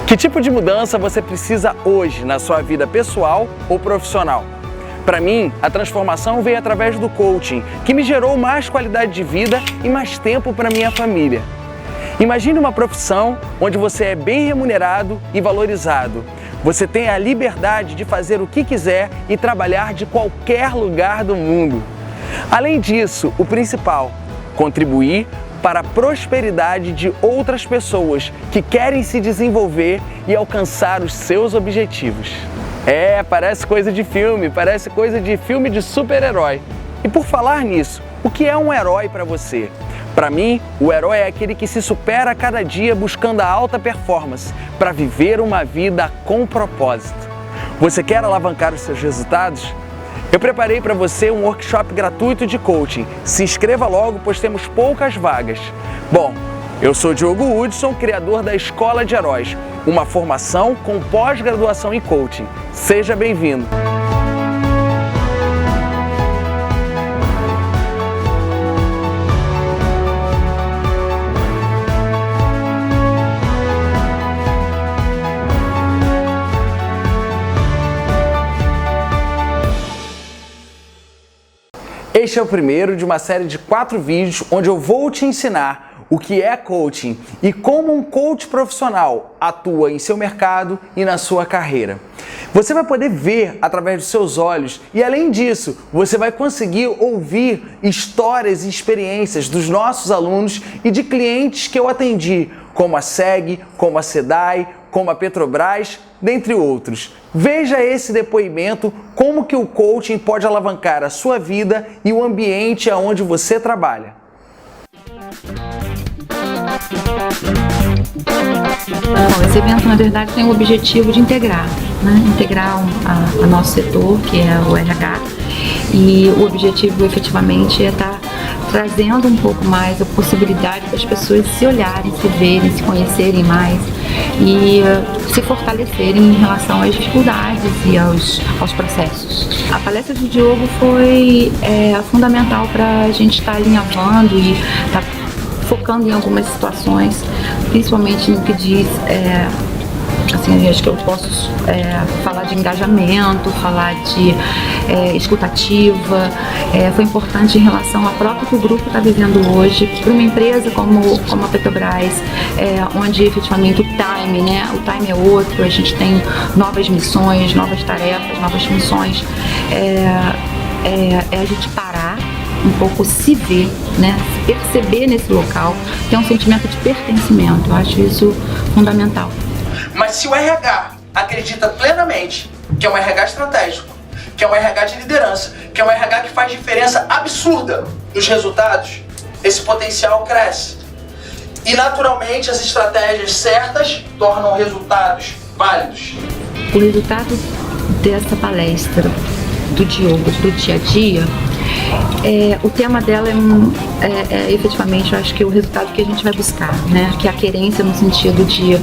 Que tipo de mudança você precisa hoje na sua vida pessoal ou profissional? Para mim, a transformação veio através do coaching, que me gerou mais qualidade de vida e mais tempo para minha família. Imagine uma profissão onde você é bem remunerado e valorizado. Você tem a liberdade de fazer o que quiser e trabalhar de qualquer lugar do mundo. Além disso, o principal, contribuir para a prosperidade de outras pessoas que querem se desenvolver e alcançar os seus objetivos. Parece coisa de filme de super-herói. E por falar nisso, o que é um herói para você? Para mim, o herói é aquele que se supera a cada dia buscando a alta performance para viver uma vida com propósito. Você quer alavancar os seus resultados? Eu preparei para você um workshop gratuito de coaching. Se inscreva logo, pois temos poucas vagas. Bom, eu sou Diogo Hudson, criador da Escola de Heróis, uma formação com pós-graduação em coaching. Seja bem-vindo! Este é o primeiro de uma série de 4 vídeos onde eu vou te ensinar o que é coaching e como um coach profissional atua em seu mercado e na sua carreira. Você vai poder ver através dos seus olhos e, além disso, você vai conseguir ouvir histórias e experiências dos nossos alunos e de clientes que eu atendi, como a SEG, como a SEDAI, como a Petrobras, dentre outros. Veja esse depoimento, como que o coaching pode alavancar a sua vida e o ambiente onde você trabalha. Bom, esse evento, na verdade, tem o objetivo de integrar a nosso setor, que é o RH, e o objetivo efetivamente é estar trazendo um pouco mais a possibilidade das pessoas se olharem, se verem, se conhecerem mais e se fortalecerem em relação às dificuldades e aos processos. A palestra do Diogo foi fundamental para a gente estar alinhavando e estar focando em algumas situações, principalmente no que diz, acho que eu posso falar de engajamento, falar de escutativa. Foi importante em relação ao próprio que o grupo está vivendo hoje, para uma empresa como a Petrobras, onde efetivamente o time é outro, a gente tem novas missões, novas tarefas, novas funções, a gente parar um pouco, se ver, se perceber nesse local, ter um sentimento de pertencimento. Eu acho isso fundamental. Mas se o RH acredita plenamente que é um RH estratégico, que é um RH de liderança, que é um RH que faz diferença absurda nos resultados, esse potencial cresce. E naturalmente as estratégias certas tornam resultados válidos. O resultado dessa palestra do Diogo pro dia a dia, o tema dela efetivamente, eu acho que é o resultado que a gente vai buscar, que é a querência no sentido de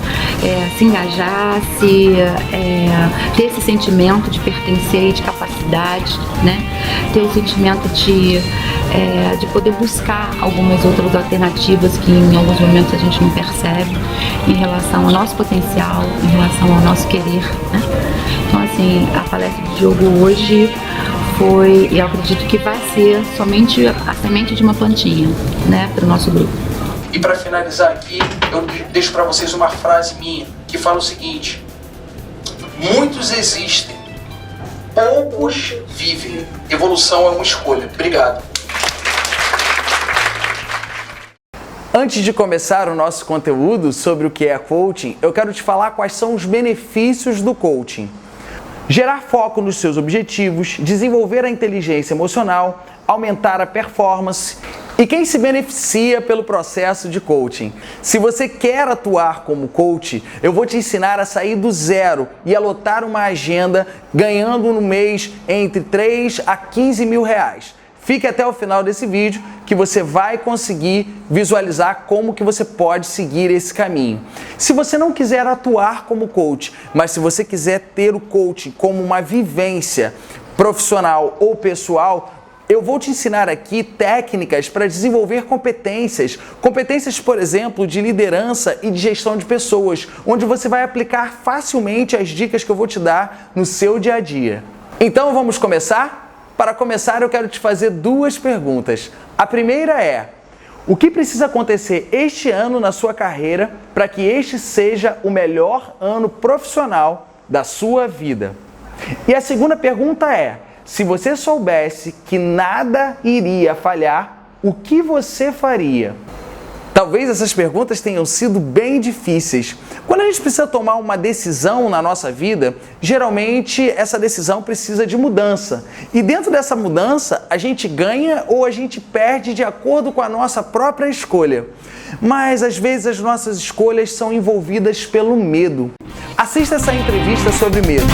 se engajar, ter esse sentimento de pertencer e de capacidade, ter o sentimento de poder buscar algumas outras alternativas que em alguns momentos a gente não percebe em relação ao nosso potencial, em relação ao nosso querer, Então, assim, a palestra do Diogo hoje foi, e eu acredito que vai ser somente a semente de uma plantinha, para o nosso grupo. E para finalizar aqui, eu deixo para vocês uma frase minha que fala o seguinte: muitos existem, poucos vivem. Evolução é uma escolha. Obrigado. Antes de começar o nosso conteúdo sobre o que é coaching, eu quero te falar quais são os benefícios do coaching. Gerar foco nos seus objetivos, desenvolver a inteligência emocional, aumentar a performance. E quem se beneficia pelo processo de coaching? Se você quer atuar como coach, eu vou te ensinar a sair do zero e a lotar uma agenda ganhando no mês entre 3 a 15 mil reais. Fique até o final desse vídeo que você vai conseguir visualizar como que você pode seguir esse caminho. Se você não quiser atuar como coach, mas se você quiser ter o coaching como uma vivência profissional ou pessoal, Eu vou te ensinar aqui técnicas para desenvolver competências. Competências, por exemplo, de liderança e de gestão de pessoas, onde você vai aplicar facilmente as dicas que eu vou te dar no seu dia a dia. Então vamos começar? Para começar, eu quero te fazer duas perguntas. A primeira é: o que precisa acontecer este ano na sua carreira para que este seja o melhor ano profissional da sua vida? E a segunda pergunta é: se você soubesse que nada iria falhar, o que você faria? Talvez essas perguntas tenham sido bem difíceis. Quando a gente precisa tomar uma decisão na nossa vida, geralmente essa decisão precisa de mudança. E dentro dessa mudança, a gente ganha ou a gente perde de acordo com a nossa própria escolha. Mas às vezes as nossas escolhas são envolvidas pelo medo. Assista essa entrevista sobre medo.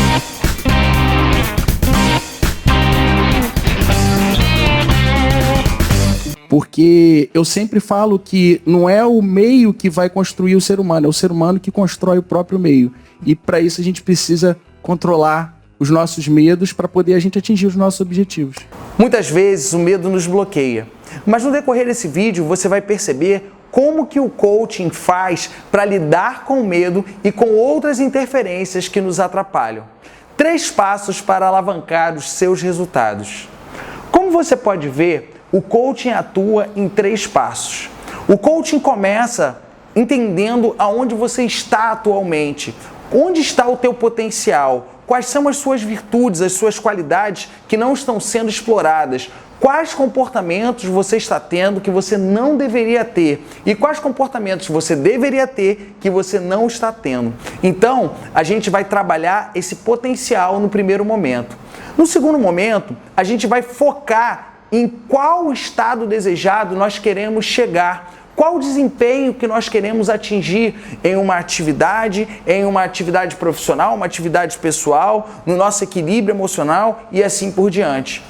Porque eu sempre falo que não é o meio que vai construir o ser humano, é o ser humano que constrói o próprio meio. E para isso a gente precisa controlar os nossos medos para poder a gente atingir os nossos objetivos. Muitas vezes o medo nos bloqueia, mas no decorrer desse vídeo você vai perceber como que o coaching faz para lidar com o medo e com outras interferências que nos atrapalham. 3 passos para alavancar os seus resultados. Como você pode ver, o coaching atua em 3 passos. O coaching começa entendendo aonde você está atualmente, onde está o teu potencial, quais são as suas virtudes, as suas qualidades que não estão sendo exploradas, quais comportamentos você está tendo que você não deveria ter e quais comportamentos você deveria ter que você não está tendo. Então, a gente vai trabalhar esse potencial no primeiro momento. No segundo momento, a gente vai focar em qual estado desejado nós queremos chegar, qual o desempenho que nós queremos atingir em uma atividade profissional, uma atividade pessoal, no nosso equilíbrio emocional e assim por diante.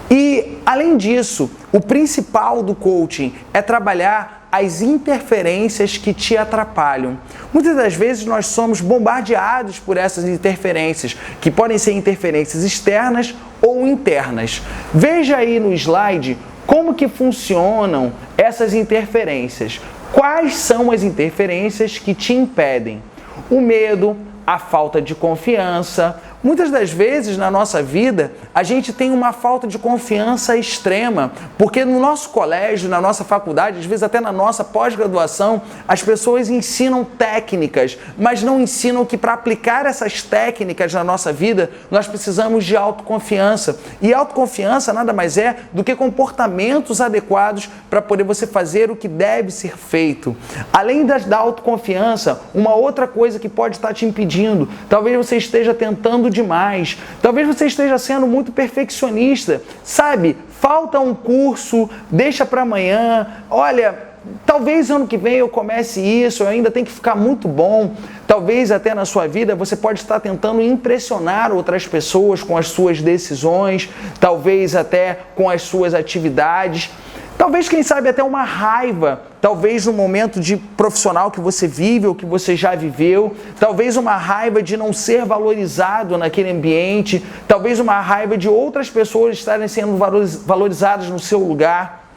E, além disso, o principal do coaching é trabalhar as interferências que te atrapalham. Muitas das vezes nós somos bombardeados por essas interferências, que podem ser interferências externas ou internas. Veja aí no slide como que funcionam essas interferências. Quais são as interferências que te impedem? O medo, a falta de confiança. Muitas das vezes na nossa vida a gente tem uma falta de confiança extrema, porque no nosso colégio, na nossa faculdade, às vezes até na nossa pós-graduação, as pessoas ensinam técnicas, mas não ensinam que para aplicar essas técnicas na nossa vida, nós precisamos de autoconfiança. E autoconfiança nada mais é do que comportamentos adequados para poder você fazer o que deve ser feito. Além da autoconfiança, uma outra coisa que pode estar te impedindo, talvez você esteja tentando demais, talvez você esteja sendo muito perfeccionista, sabe? Falta um curso, deixa para amanhã, olha, talvez ano que vem eu comece isso, eu ainda tenho que ficar muito bom. Talvez até na sua vida você pode estar tentando impressionar outras pessoas com as suas decisões, talvez até com as suas atividades. Talvez, quem sabe, até uma raiva, talvez no momento de profissional que você vive ou que você já viveu, talvez uma raiva de não ser valorizado naquele ambiente, talvez uma raiva de outras pessoas estarem sendo valorizadas no seu lugar,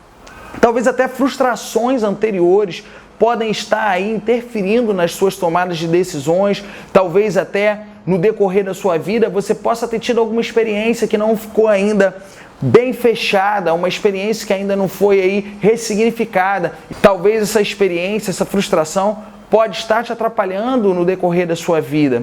talvez até frustrações anteriores podem estar aí interferindo nas suas tomadas de decisões, talvez até no decorrer da sua vida você possa ter tido alguma experiência que não ficou ainda bem fechada, uma experiência que ainda não foi aí ressignificada. Talvez essa experiência, essa frustração pode estar te atrapalhando no decorrer da sua vida.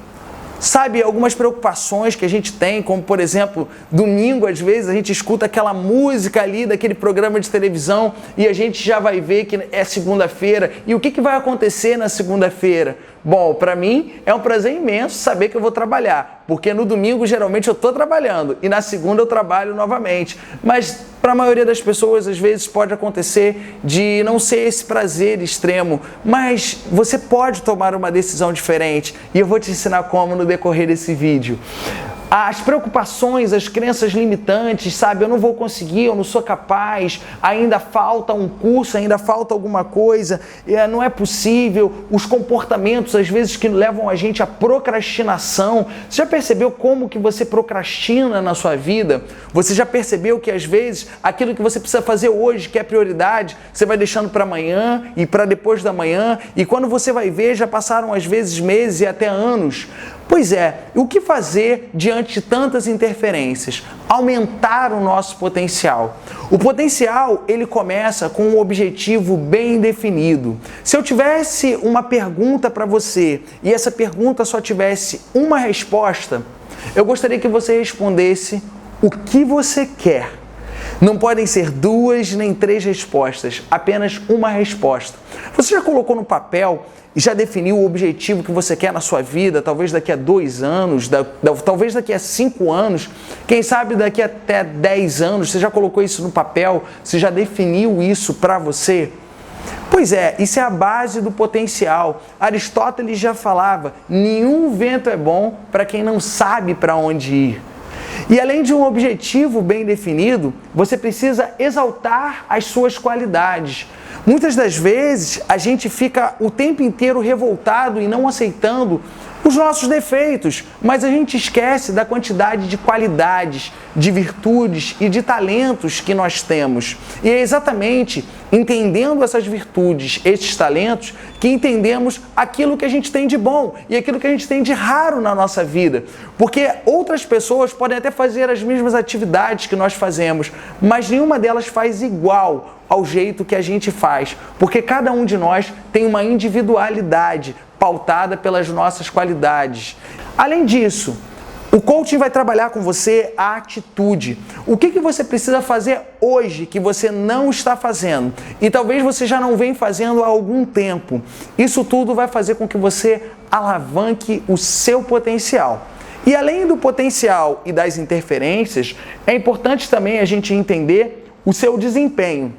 Sabe, algumas preocupações que a gente tem, como por exemplo, domingo às vezes a gente escuta aquela música ali daquele programa de televisão e a gente já vai ver que é segunda-feira. E o que vai acontecer na segunda-feira? Bom, para mim é um prazer imenso saber que eu vou trabalhar, porque no domingo geralmente eu estou trabalhando e na segunda eu trabalho novamente. Mas para a maioria das pessoas às vezes pode acontecer de não ser esse prazer extremo, mas você pode tomar uma decisão diferente e eu vou te ensinar como no decorrer desse vídeo. as preocupações, as crenças limitantes, sabe? Eu não vou conseguir, eu não sou capaz, ainda falta um curso, ainda falta alguma coisa, não é possível. Os comportamentos, às vezes, que levam a gente à procrastinação. Você já percebeu como que você procrastina na sua vida? Você já percebeu que, às vezes, aquilo que você precisa fazer hoje, que é prioridade, você vai deixando para amanhã e para depois da manhã, e quando você vai ver, já passaram, às vezes, meses e até anos. Pois é, o que fazer diante de tantas interferências? Aumentar o nosso potencial. O potencial, ele começa com um objetivo bem definido. Se eu tivesse uma pergunta para você e essa pergunta só tivesse uma resposta, eu gostaria que você respondesse o que você quer. Não podem ser 2 nem 3 respostas, apenas uma resposta. Você já colocou no papel e já definiu o objetivo que você quer na sua vida, talvez daqui a 2 anos, talvez daqui a 5 anos, quem sabe daqui até 10 anos, você já colocou isso no papel, você já definiu isso para você? Pois é, isso é a base do potencial. Aristóteles já falava, nenhum vento é bom para quem não sabe para onde ir. E além de um objetivo bem definido, você precisa exaltar as suas qualidades. Muitas das vezes a gente fica o tempo inteiro revoltado e não aceitando os nossos defeitos, mas a gente esquece da quantidade de qualidades, de virtudes e de talentos que nós temos. E é exatamente entendendo essas virtudes, esses talentos, que entendemos aquilo que a gente tem de bom e aquilo que a gente tem de raro na nossa vida. Porque outras pessoas podem até fazer as mesmas atividades que nós fazemos, mas nenhuma delas faz igual ao jeito que a gente faz, porque cada um de nós tem uma individualidade pautada pelas nossas qualidades. Além disso, o coaching vai trabalhar com você a atitude. O que você precisa fazer hoje que você não está fazendo? E talvez você já não vem fazendo há algum tempo. Isso tudo vai fazer com que você alavanque o seu potencial. E além do potencial e das interferências, é importante também a gente entender o seu desempenho.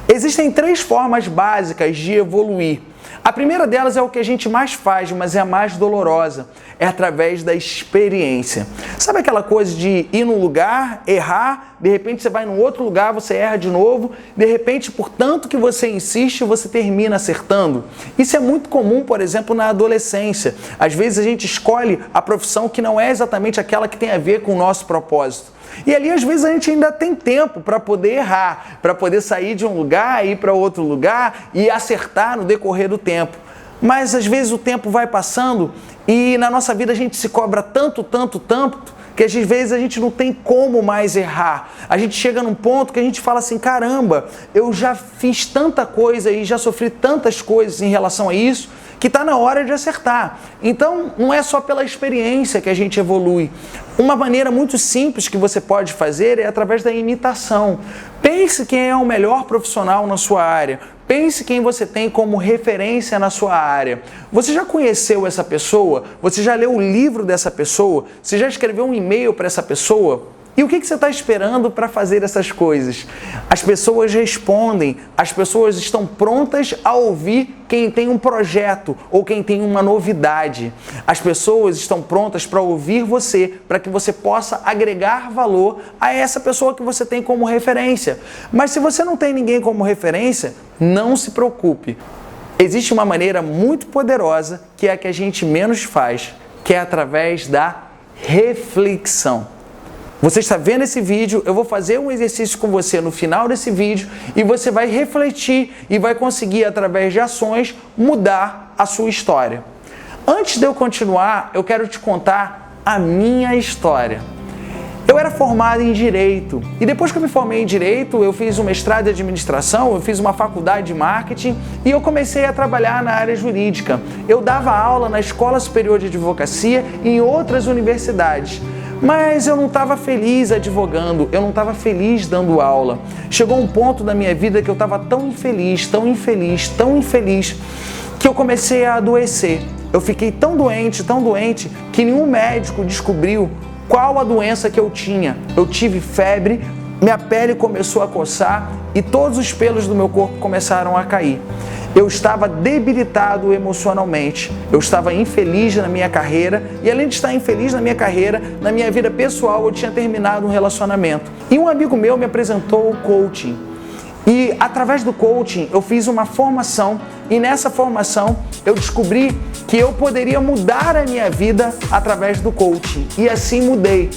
Existem 3 formas básicas de evoluir. A primeira delas é o que a gente mais faz, mas é a mais dolorosa. É através da experiência. Sabe aquela coisa de ir num lugar, errar, de repente você vai num outro lugar, você erra de novo, de repente, por tanto que você insiste, você termina acertando? Isso é muito comum, por exemplo, na adolescência. Às vezes a gente escolhe a profissão que não é exatamente aquela que tem a ver com o nosso propósito. E ali, às vezes, a gente ainda tem tempo para poder errar, para poder sair de um lugar, ir para outro lugar e acertar no decorrer do tempo. Mas, às vezes, o tempo vai passando e na nossa vida a gente se cobra tanto, que às vezes a gente não tem como mais errar. A gente chega num ponto que a gente fala assim, caramba, eu já fiz tanta coisa e já sofri tantas coisas em relação a isso, que está na hora de acertar. Então, não é só pela experiência que a gente evolui. Uma maneira muito simples que você pode fazer é através da imitação. Pense quem é o melhor profissional na sua área. Pense quem você tem como referência na sua área. Você já conheceu essa pessoa? Você já leu o livro dessa pessoa? Você já escreveu um e-mail para essa pessoa? E o que você está esperando para fazer essas coisas? As pessoas respondem, as pessoas estão prontas a ouvir quem tem um projeto ou quem tem uma novidade. As pessoas estão prontas para ouvir você, para que você possa agregar valor a essa pessoa que você tem como referência. Mas se você não tem ninguém como referência, não se preocupe. Existe uma maneira muito poderosa que é a que a gente menos faz, que é através da reflexão. Você está vendo esse vídeo, eu vou fazer um exercício com você no final desse vídeo e você vai refletir e vai conseguir, através de ações, mudar a sua história. Antes de eu continuar, eu quero te contar a minha história. Eu era formado em Direito e depois que eu me formei em Direito, eu fiz um mestrado em Administração, eu fiz uma faculdade de Marketing e eu comecei a trabalhar na área jurídica. Eu dava aula na Escola Superior de Advocacia e em outras universidades. Mas eu não estava feliz advogando, eu não estava feliz dando aula. Chegou um ponto da minha vida que eu estava tão infeliz, que eu comecei a adoecer. Eu fiquei tão doente, que nenhum médico descobriu qual a doença que eu tinha. Eu tive febre minha pele começou a coçar e todos os pelos do meu corpo começaram a cair. Eu estava debilitado emocionalmente, eu estava infeliz na minha carreira e além de estar infeliz na minha carreira, na minha vida pessoal eu tinha terminado um relacionamento. E um amigo meu me apresentou o coaching e através do coaching eu fiz uma formação e nessa formação eu descobri que eu poderia mudar a minha vida através do coaching e assim mudei.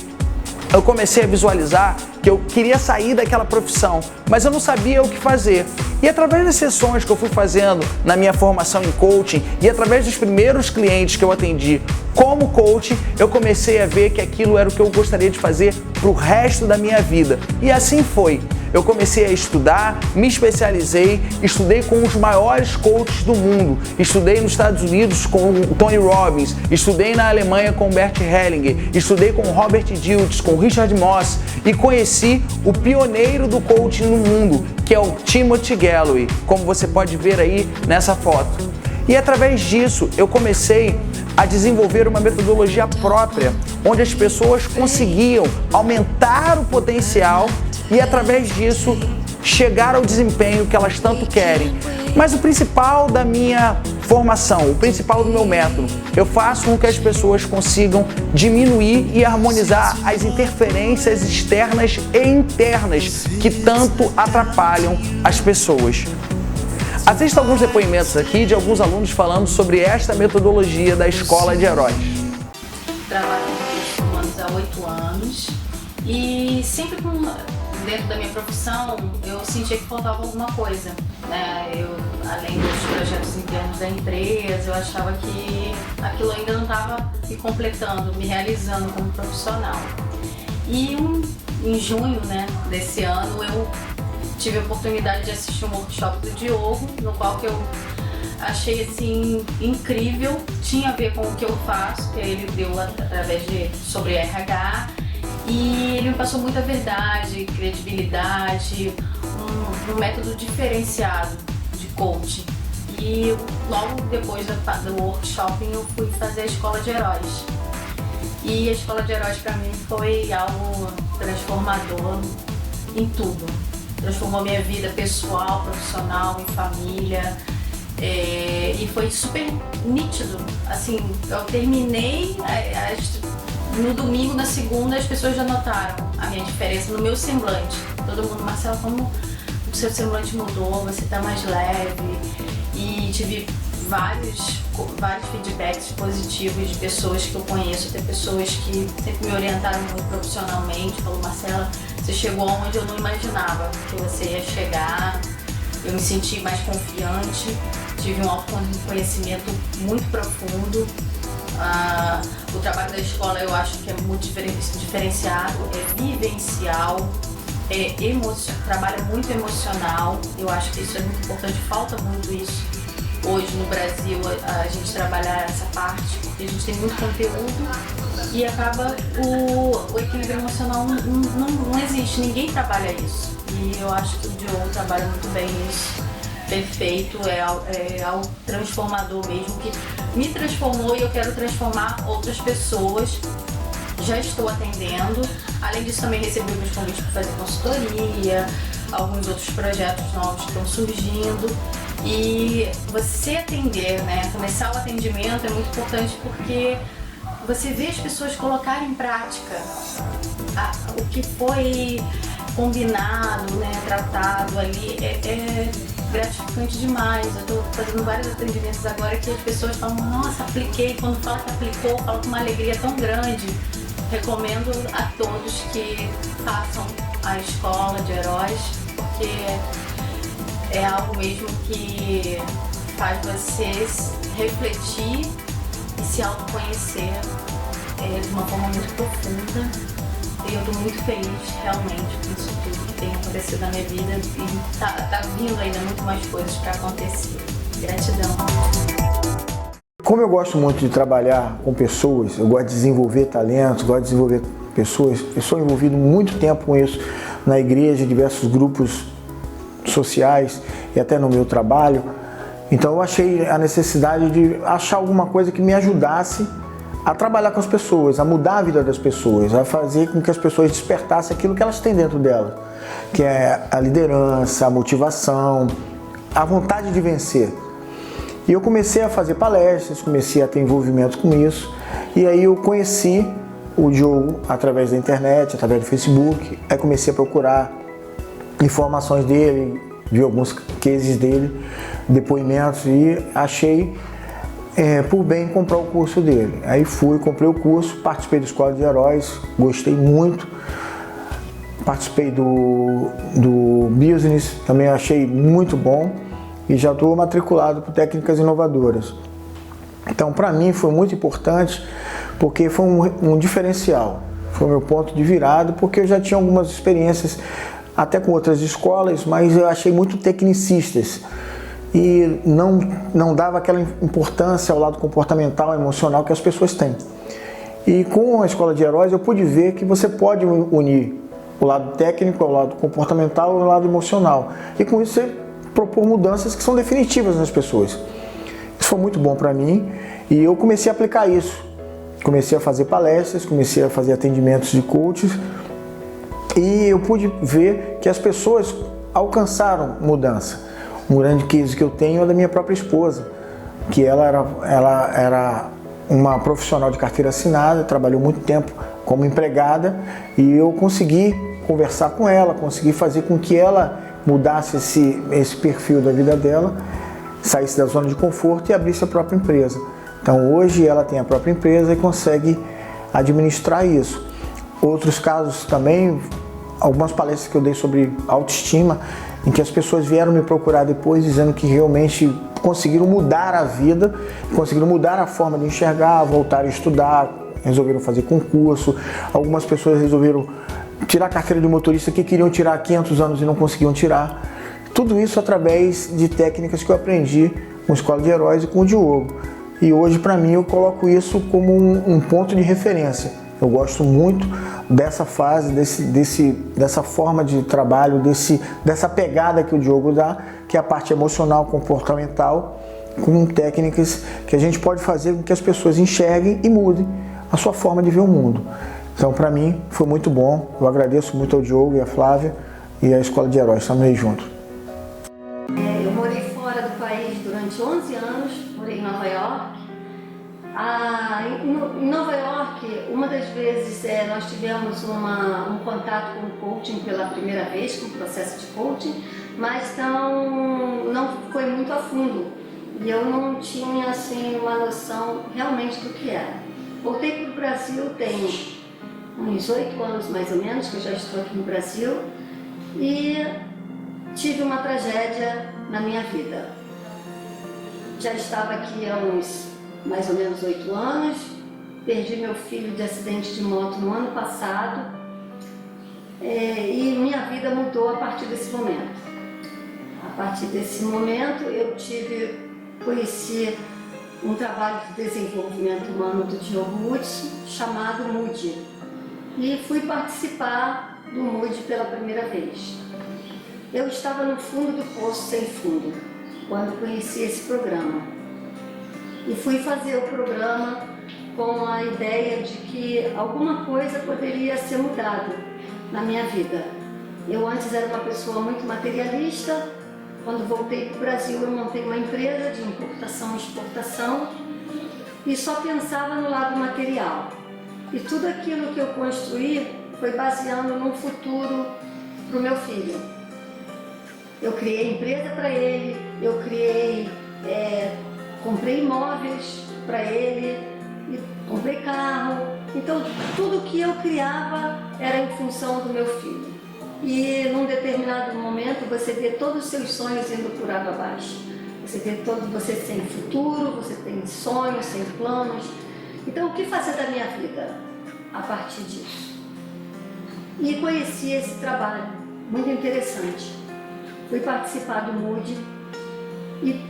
Eu comecei a visualizar que eu queria sair daquela profissão, mas eu não sabia o que fazer. E através das sessões que eu fui fazendo na minha formação em coaching e através dos primeiros clientes que eu atendi como coach, eu comecei a ver que aquilo era o que eu gostaria de fazer para o resto da minha vida. E assim foi. Eu comecei a estudar, me especializei, estudei com os maiores coaches do mundo. Estudei nos Estados Unidos com o Tony Robbins, estudei na Alemanha com o Bert Hellinger, estudei com o Robert Dilts, com o Richard Moss e conheci o pioneiro do coaching no mundo, que é o Timothy Gallwey, como você pode ver aí nessa foto. E através disso eu comecei a desenvolver uma metodologia própria, onde as pessoas conseguiam aumentar o potencial e através disso chegar ao desempenho que elas tanto querem. Mas o principal da minha formação, o principal do meu método, eu faço com que as pessoas consigam diminuir e harmonizar as interferências externas e internas que tanto atrapalham as pessoas. Assista alguns depoimentos aqui de alguns alunos falando sobre esta metodologia da Escola de Heróis. Trabalho com humanos há 8 anos e sempre dentro da minha profissão eu sentia que faltava alguma coisa, né? Além dos projetos internos da empresa, eu achava que aquilo ainda não estava me completando, me realizando como profissional. E em junho, né, desse ano eu tive a oportunidade de assistir um workshop do Diogo, no qual que eu achei assim incrível, tinha a ver com o que eu faço, que ele deu através sobre RH, e ele me passou muita verdade, credibilidade, um método diferenciado de coaching. E logo depois do workshop eu fui fazer a Escola de Heróis. E a Escola de Heróis para mim foi algo transformador em tudo. Transformou minha vida pessoal, profissional, em família, e foi super nítido. Assim, eu terminei no domingo, na segunda, as pessoas já notaram a minha diferença no meu semblante. Todo mundo, Marcela, como o seu semblante mudou, você tá mais leve. E tive vários feedbacks positivos de pessoas que eu conheço, até pessoas que sempre me orientaram muito profissionalmente. Falou, Marcela, você chegou onde eu não imaginava que você ia chegar. Eu me senti mais confiante, tive um autoconhecimento muito profundo. O trabalho da escola eu acho que é muito diferenciado, é vivencial, trabalha muito emocional. Eu acho que isso é muito importante, falta muito isso. Hoje no Brasil a gente trabalhar essa parte, porque a gente tem muito conteúdo e acaba o equilíbrio emocional não existe, ninguém trabalha isso. E eu acho que o Diogo trabalha muito bem isso, perfeito, é algo transformador mesmo, que me transformou e eu quero transformar outras pessoas. Já estou atendendo, além disso também recebi alguns convites para fazer consultoria, alguns outros projetos novos que estão surgindo. E você atender, né, começar o atendimento é muito importante porque você vê as pessoas colocarem em prática o que foi combinado, né, tratado ali, é gratificante demais. Eu estou fazendo vários atendimentos agora que as pessoas falam, nossa, apliquei, quando fala que aplicou, fala com uma alegria tão grande. Recomendo a todos que façam a Escola de Heróis, porque é algo mesmo que faz você refletir e se autoconhecer de uma forma muito profunda. E eu estou muito feliz realmente com isso tudo que tem acontecido na minha vida e tá vindo ainda muito mais coisas para acontecer. Gratidão. Como eu gosto muito de trabalhar com pessoas, eu gosto de desenvolver talentos, gosto de desenvolver pessoas, eu sou envolvido muito tempo com isso na igreja, em diversos grupos sociais e até no meu trabalho. Então eu achei a necessidade de achar alguma coisa que me ajudasse a trabalhar com as pessoas, a mudar a vida das pessoas, a fazer com que as pessoas despertassem aquilo que elas têm dentro delas, que é a liderança, a motivação, a vontade de vencer. E eu comecei a fazer palestras, comecei a ter envolvimento com isso, e aí eu conheci o Diogo através da internet, através do Facebook, aí comecei a procurar informações dele, vi alguns cases dele, depoimentos, e achei por bem comprar o curso dele. Aí fui, comprei o curso, participei da Escola de Heróis, gostei muito, participei do Business, também achei muito bom, e já estou matriculado por Técnicas Inovadoras. Então, para mim foi muito importante, porque foi um diferencial, foi o meu ponto de virada, porque eu já tinha algumas experiências até com outras escolas, mas eu achei muito tecnicistas e não dava aquela importância ao lado comportamental, emocional que as pessoas têm. E com a Escola de Heróis eu pude ver que você pode unir o lado técnico, o lado comportamental e o lado emocional. E com isso você propor mudanças que são definitivas nas pessoas. Isso foi muito bom para mim e eu comecei a aplicar isso. Comecei a fazer palestras, comecei a fazer atendimentos de coaches e eu pude ver que as pessoas alcançaram mudança. Um grande case que eu tenho é da minha própria esposa, que ela era uma profissional de carteira assinada, trabalhou muito tempo como empregada e eu consegui conversar com ela, consegui fazer com que ela mudasse esse perfil da vida dela, saísse da zona de conforto e abrisse a própria empresa. Então hoje ela tem a própria empresa e consegue administrar isso. Outros casos também, algumas palestras que eu dei sobre autoestima, em que as pessoas vieram me procurar depois dizendo que realmente conseguiram mudar a vida, conseguiram mudar a forma de enxergar, voltar a estudar, resolveram fazer concurso, algumas pessoas resolveram tirar a carteira de motorista que queriam tirar há 500 anos e não conseguiam tirar. Tudo isso através de técnicas que eu aprendi com a Escola de Heróis e com o Diogo. E hoje, para mim, eu coloco isso como um ponto de referência. Eu gosto muito dessa fase, dessa forma de trabalho, dessa pegada que o Diogo dá, que é a parte emocional, comportamental, com técnicas que a gente pode fazer com que as pessoas enxerguem e mudem a sua forma de ver o mundo. Então, para mim, foi muito bom. Eu agradeço muito ao Diogo e à Flávia e à Escola de Heróis. Estamos aí juntos. Eu morei fora do país durante 11 anos, morei em Nova York. Em Nova York, uma das vezes nós tivemos um contato com o coaching pela primeira vez, com o processo de coaching, mas não foi muito a fundo. E eu não tinha assim, uma noção realmente do que era. Voltei para o Brasil tem uns 8 anos mais ou menos, que eu já estou aqui no Brasil, e tive uma tragédia na minha vida. Já estava aqui há uns mais ou menos 8 anos, perdi meu filho de acidente de moto no ano passado e minha vida mudou a partir desse momento. A partir desse momento eu conheci um trabalho de desenvolvimento humano do Diogo Hudson, chamado MUD, e fui participar do MUD pela primeira vez. Eu estava no fundo do poço sem fundo, quando conheci esse programa. E fui fazer o programa com a ideia de que alguma coisa poderia ser mudada na minha vida. Eu antes era uma pessoa muito materialista. Quando voltei para o Brasil, eu montei uma empresa de importação e exportação e só pensava no lado material. E tudo aquilo que eu construí foi baseando num futuro para o meu filho. Eu criei empresa para ele, eu comprei imóveis para ele, comprei carro. Então, tudo que eu criava era em função do meu filho. E num determinado momento, você vê todos os seus sonhos indo por água abaixo. Você sem futuro, você tem sonhos, sem planos. Então, o que fazer da minha vida a partir disso? E conheci esse trabalho, muito interessante. Fui participar do MUD e,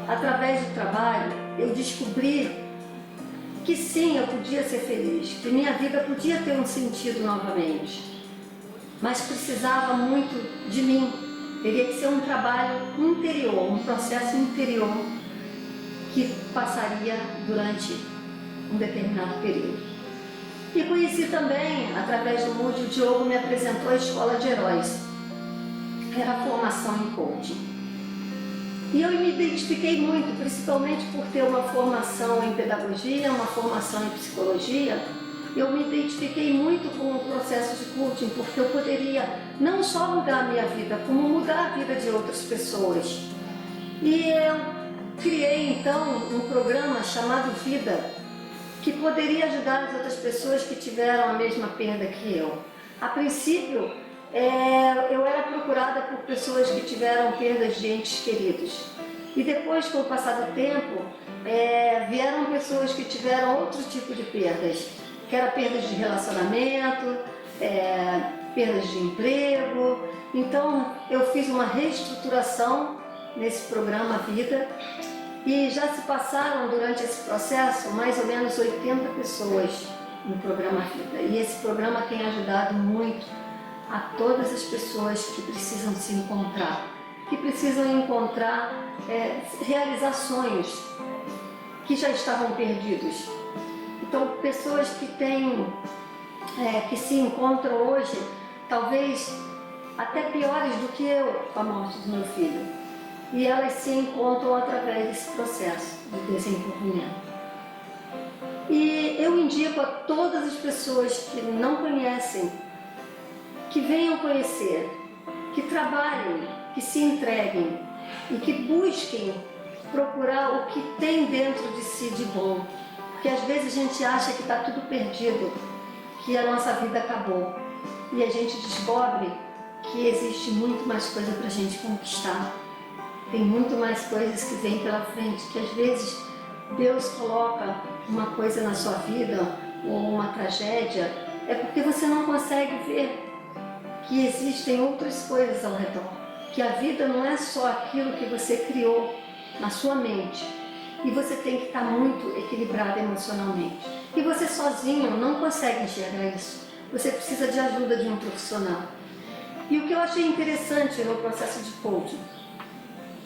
através do trabalho, eu descobri que sim, eu podia ser feliz, que minha vida podia ter um sentido novamente, mas precisava muito de mim. Teria que ser um trabalho interior, um processo interior que passaria durante um determinado período. E conheci também, através do Moody, o Diogo me apresentou a Escola de Heróis, que era a formação em coaching. E eu me identifiquei muito, principalmente por ter uma formação em pedagogia, uma formação em psicologia. Eu me identifiquei muito com o processo de coaching, porque eu poderia não só mudar a minha vida, como mudar a vida de outras pessoas. E eu criei então um programa chamado Vida, que poderia ajudar as outras pessoas que tiveram a mesma perda que eu. A princípio, eu era procurada por pessoas que tiveram perdas de entes queridos. E depois, com o passar do tempo, vieram pessoas que tiveram outro tipo de perdas, que eram perdas de relacionamento, perdas de emprego. Então, eu fiz uma reestruturação nesse programa Vida e já se passaram, durante esse processo, mais ou menos 80 pessoas no programa Vida. E esse programa tem ajudado muito a todas as pessoas que precisam se encontrar, que precisam encontrar, realizar sonhos que já estavam perdidos. Então, pessoas que que se encontram hoje, talvez até piores do que eu com a morte do meu filho. E elas se encontram através desse processo de desenvolvimento. E eu indico a todas as pessoas que não conhecem, que venham conhecer, que trabalhem, que se entreguem e que busquem procurar o que tem dentro de si de bom. Porque às vezes a gente acha que está tudo perdido, que a nossa vida acabou. E a gente descobre que existe muito mais coisa para a gente conquistar. Tem muito mais coisas que vêm pela frente, que às vezes Deus coloca uma coisa na sua vida, ou uma tragédia, é porque você não consegue ver que existem outras coisas ao redor, que a vida não é só aquilo que você criou na sua mente, e você tem que estar muito equilibrado emocionalmente. E você sozinho não consegue enxergar isso, você precisa de ajuda de um profissional. E o que eu achei interessante no processo de coaching,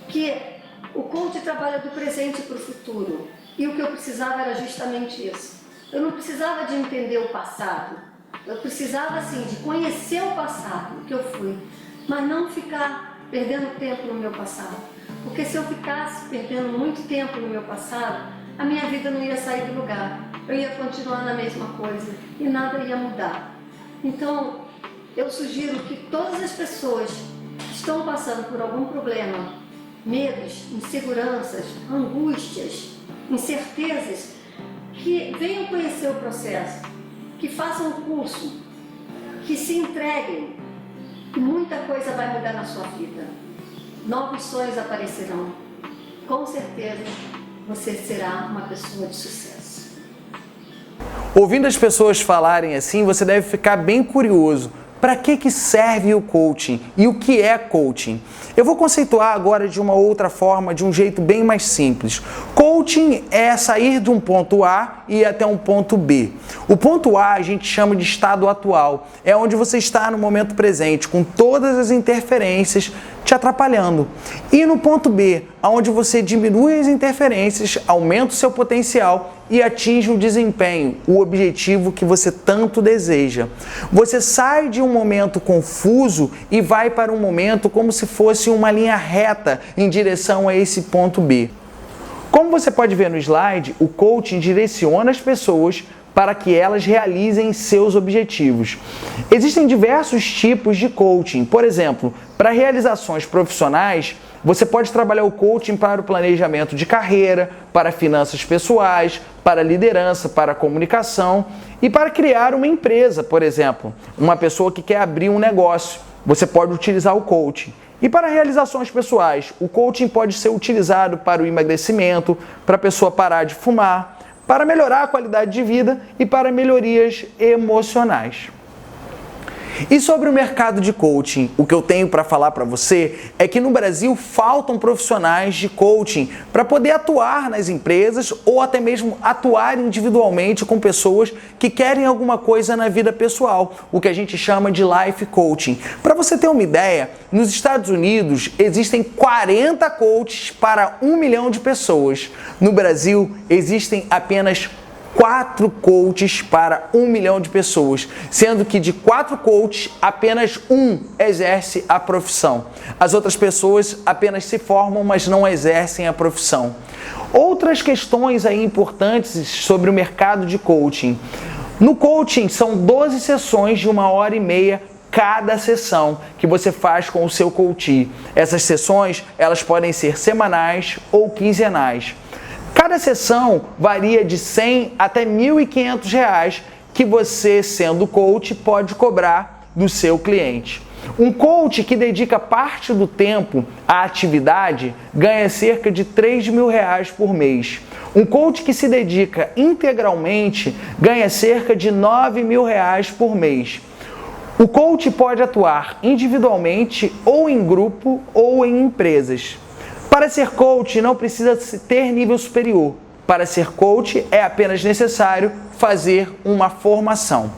que o coach trabalha do presente para o futuro, e o que eu precisava era justamente isso. Eu não precisava de entender o passado, eu precisava assim de conhecer o passado que eu fui, mas não ficar perdendo tempo no meu passado, porque se eu ficasse perdendo muito tempo no meu passado, a minha vida não ia sair do lugar, eu ia continuar na mesma coisa e nada ia mudar. Então eu sugiro que todas as pessoas que estão passando por algum problema, medos, inseguranças, angústias, incertezas, que venham conhecer o processo, que façam o curso, que se entreguem, que muita coisa vai mudar na sua vida. Novos sonhos aparecerão. Com certeza você será uma pessoa de sucesso. Ouvindo as pessoas falarem assim, você deve ficar bem curioso. Para que serve o coaching e o que é coaching? Eu vou conceituar agora de uma outra forma, de um jeito bem mais simples. Coaching é sair de um ponto A e ir até um ponto B. O ponto A a gente chama de estado atual, é onde você está no momento presente, com todas as interferências te atrapalhando. E no ponto B, onde você diminui as interferências, aumenta o seu potencial e atinge o desempenho, o objetivo que você tanto deseja. Você sai de um momento confuso e vai para um momento como se fosse uma linha reta em direção a esse ponto B. Como você pode ver no slide, o coaching direciona as pessoas para que elas realizem seus objetivos. Existem diversos tipos de coaching. Por exemplo, para realizações profissionais, você pode trabalhar o coaching para o planejamento de carreira, para finanças pessoais, para liderança, para comunicação e para criar uma empresa, por exemplo. Uma pessoa que quer abrir um negócio, você pode utilizar o coaching. E para realizações pessoais, o coaching pode ser utilizado para o emagrecimento, para a pessoa parar de fumar, para melhorar a qualidade de vida e para melhorias emocionais. E sobre o mercado de coaching, o que eu tenho para falar para você é que no Brasil faltam profissionais de coaching para poder atuar nas empresas ou até mesmo atuar individualmente com pessoas que querem alguma coisa na vida pessoal, o que a gente chama de life coaching. Para você ter uma ideia, nos Estados Unidos existem 40 coaches para 1 milhão de pessoas. No Brasil existem apenas 4 coaches para 1 milhão de pessoas, sendo que de 4 coaches, apenas um exerce a profissão. As outras pessoas apenas se formam, mas não exercem a profissão. Outras questões aí importantes sobre o mercado de coaching. No coaching, são 12 sessões de 1h30 cada sessão que você faz com o seu coachee. Essas sessões, elas podem ser semanais ou quinzenais. Cada sessão varia de R$100 até R$1.500 que você, sendo coach, pode cobrar do seu cliente. Um coach que dedica parte do tempo à atividade ganha cerca de R$3.000 por mês. Um coach que se dedica integralmente ganha cerca de R$9.000 por mês. O coach pode atuar individualmente ou em grupo ou em empresas. Para ser coach não precisa ter nível superior. Para ser coach é apenas necessário fazer uma formação.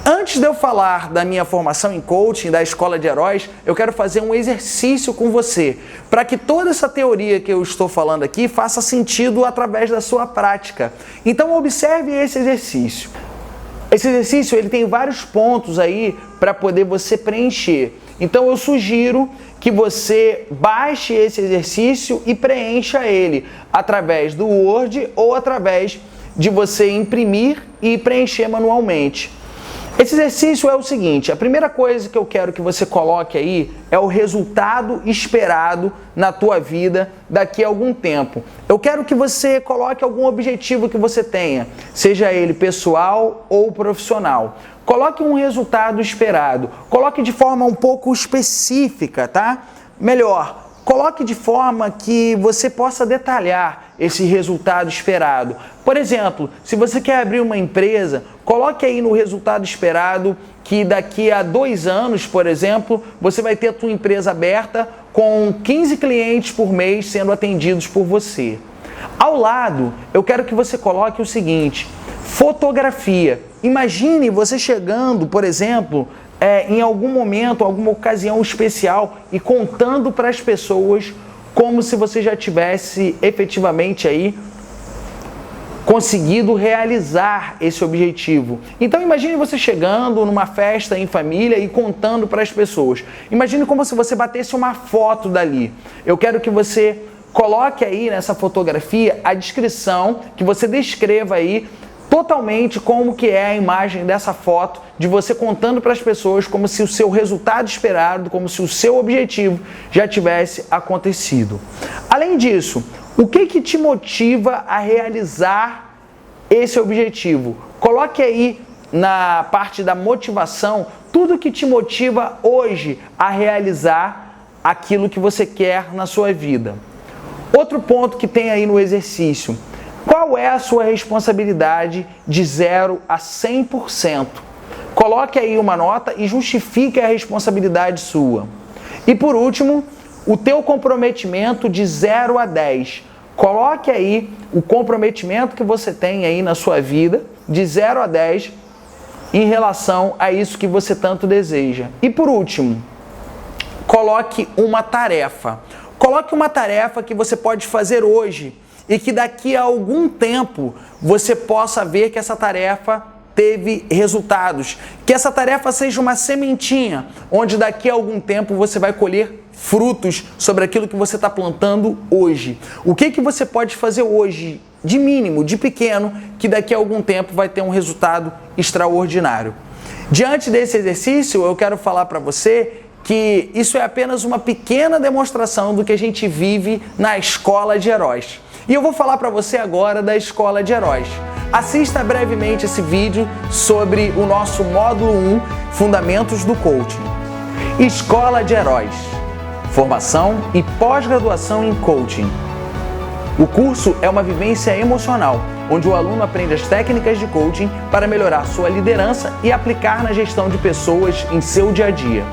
Antes de eu falar da minha formação em coaching, da Escola de Heróis, eu quero fazer um exercício com você, para que toda essa teoria que eu estou falando aqui faça sentido através da sua prática. Então observe esse exercício. Esse exercício ele tem vários pontos aí para poder você preencher. Então eu sugiro que você baixe esse exercício e preencha ele através do Word ou através de você imprimir e preencher manualmente. Esse exercício é o seguinte: a primeira coisa que eu quero que você coloque aí é o resultado esperado na tua vida daqui a algum tempo. Eu quero que você coloque algum objetivo que você tenha, seja ele pessoal ou profissional. Coloque um resultado esperado, coloque de forma um pouco específica, tá? Melhor, coloque de forma que você possa detalhar esse resultado esperado. Por exemplo, se você quer abrir uma empresa, coloque aí no resultado esperado que daqui a 2 anos, por exemplo, você vai ter a tua empresa aberta com 15 clientes por mês sendo atendidos por você. Ao lado, eu quero que você coloque o seguinte: fotografia. Imagine você chegando, por exemplo, em algum momento, alguma ocasião especial e contando para as pessoas como se você já tivesse efetivamente aí conseguido realizar esse objetivo. Então imagine você chegando numa festa em família e contando para as pessoas. Imagine como se você batesse uma foto dali. Eu quero que você coloque aí nessa fotografia a descrição, que você descreva aí totalmente como que é a imagem dessa foto, de você contando para as pessoas como se o seu resultado esperado, como se o seu objetivo já tivesse acontecido. Além disso, o que te motiva a realizar esse objetivo? Coloque aí na parte da motivação tudo que te motiva hoje a realizar aquilo que você quer na sua vida. Outro ponto que tem aí no exercício: qual é a sua responsabilidade de 0 a 100%? Coloque aí uma nota e justifique a responsabilidade sua. E por último, o teu comprometimento de 0 a 10. Coloque aí o comprometimento que você tem aí na sua vida de 0 a 10 em relação a isso que você tanto deseja. E por último, coloque uma tarefa. Coloque uma tarefa que você pode fazer hoje e que daqui a algum tempo você possa ver que essa tarefa teve resultados. Que essa tarefa seja uma sementinha, onde daqui a algum tempo você vai colher frutos sobre aquilo que você está plantando hoje. O que você pode fazer hoje, de mínimo, de pequeno, que daqui a algum tempo vai ter um resultado extraordinário. Diante desse exercício, eu quero falar para você que isso é apenas uma pequena demonstração do que a gente vive na Escola de Heróis. E eu vou falar para você agora da Escola de Heróis. Assista brevemente esse vídeo sobre o nosso módulo 1, Fundamentos do Coaching. Escola de Heróis. Formação e pós-graduação em Coaching. O curso é uma vivência emocional, onde o aluno aprende as técnicas de coaching para melhorar sua liderança e aplicar na gestão de pessoas em seu dia a dia.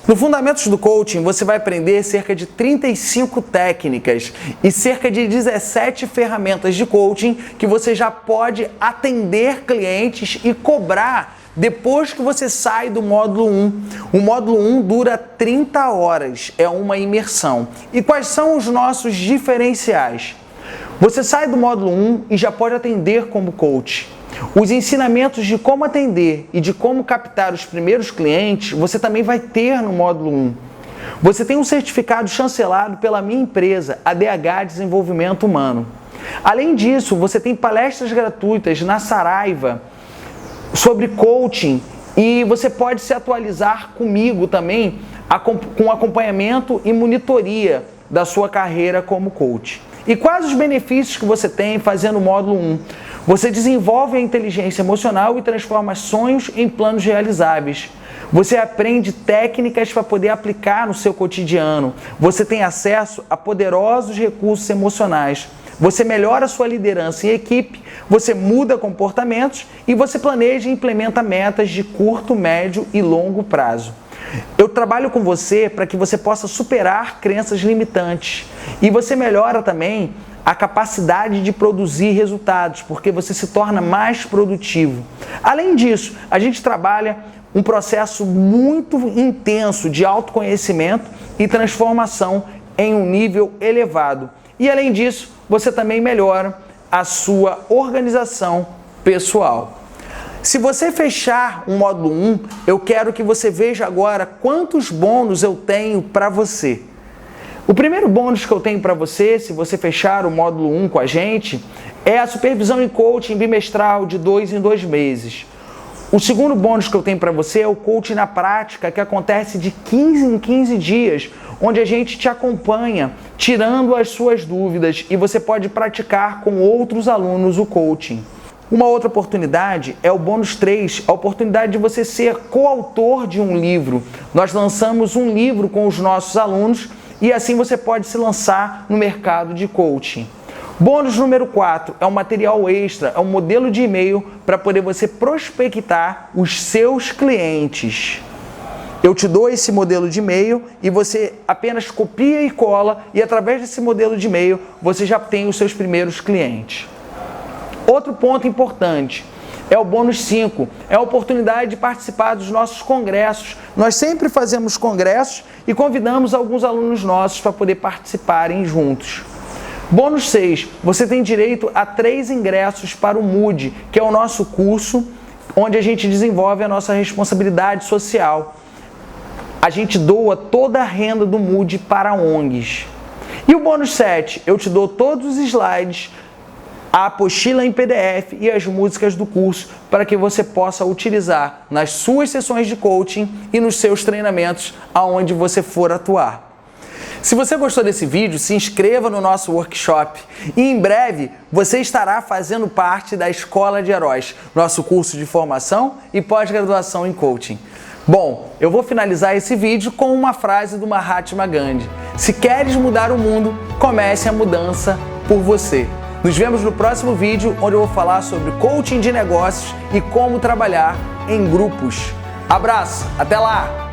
No Fundamentos do Coaching, você vai aprender cerca de 35 técnicas e cerca de 17 ferramentas de coaching que você já pode atender clientes e cobrar depois que você sai do módulo 1. O módulo 1 dura 30 horas, é uma imersão. E quais são os nossos diferenciais? Você sai do módulo 1 e já pode atender como coach. Os ensinamentos de como atender e de como captar os primeiros clientes, você também vai ter no módulo 1. Você tem um certificado chancelado pela minha empresa, ADH Desenvolvimento Humano. Além disso, você tem palestras gratuitas na Saraiva sobre coaching e você pode se atualizar comigo também com acompanhamento e monitoria da sua carreira como coach. E quais os benefícios que você tem fazendo o módulo 1? Você desenvolve a inteligência emocional e transforma sonhos em planos realizáveis. Você aprende técnicas para poder aplicar no seu cotidiano. Você tem acesso a poderosos recursos emocionais. Você melhora a sua liderança em equipe, você muda comportamentos e você planeja e implementa metas de curto, médio e longo prazo. Eu trabalho com você para que você possa superar crenças limitantes e você melhora também a capacidade de produzir resultados, porque você se torna mais produtivo. Além disso, a gente trabalha um processo muito intenso de autoconhecimento e transformação em um nível elevado. E além disso, você também melhora a sua organização pessoal. Se você fechar o módulo 1, eu quero que você veja agora quantos bônus eu tenho para você. O primeiro bônus que eu tenho para você, se você fechar o módulo 1 com a gente, é a supervisão em coaching bimestral de 2 em 2 meses. O segundo bônus que eu tenho para você é o coaching na prática, que acontece de 15 em 15 dias, onde a gente te acompanha, tirando as suas dúvidas e você pode praticar com outros alunos o coaching. Uma outra oportunidade é o bônus 3, a oportunidade de você ser coautor de um livro. Nós lançamos um livro com os nossos alunos e assim você pode se lançar no mercado de coaching. Bônus número 4 é um material extra, é um modelo de e-mail para poder você prospectar os seus clientes. Eu te dou esse modelo de e-mail e você apenas copia e cola e através desse modelo de e-mail você já tem os seus primeiros clientes. Outro ponto importante é o bônus 5, é a oportunidade de participar dos nossos congressos. Nós sempre fazemos congressos e convidamos alguns alunos nossos para poder participarem juntos. Bônus 6, você tem direito a 3 ingressos para o MOOD, que é o nosso curso onde a gente desenvolve a nossa responsabilidade social. A gente doa toda a renda do MOOD para ONGs. E o bônus 7, eu te dou todos os slides, a apostila em PDF e as músicas do curso para que você possa utilizar nas suas sessões de coaching e nos seus treinamentos aonde você for atuar. Se você gostou desse vídeo, se inscreva no nosso workshop e em breve você estará fazendo parte da Escola de Heróis, nosso curso de formação e pós-graduação em coaching. Bom, eu vou finalizar esse vídeo com uma frase do Mahatma Gandhi. Se queres mudar o mundo, comece a mudança por você. Nos vemos no próximo vídeo, onde eu vou falar sobre coaching de negócios e como trabalhar em grupos. Abraço, até lá!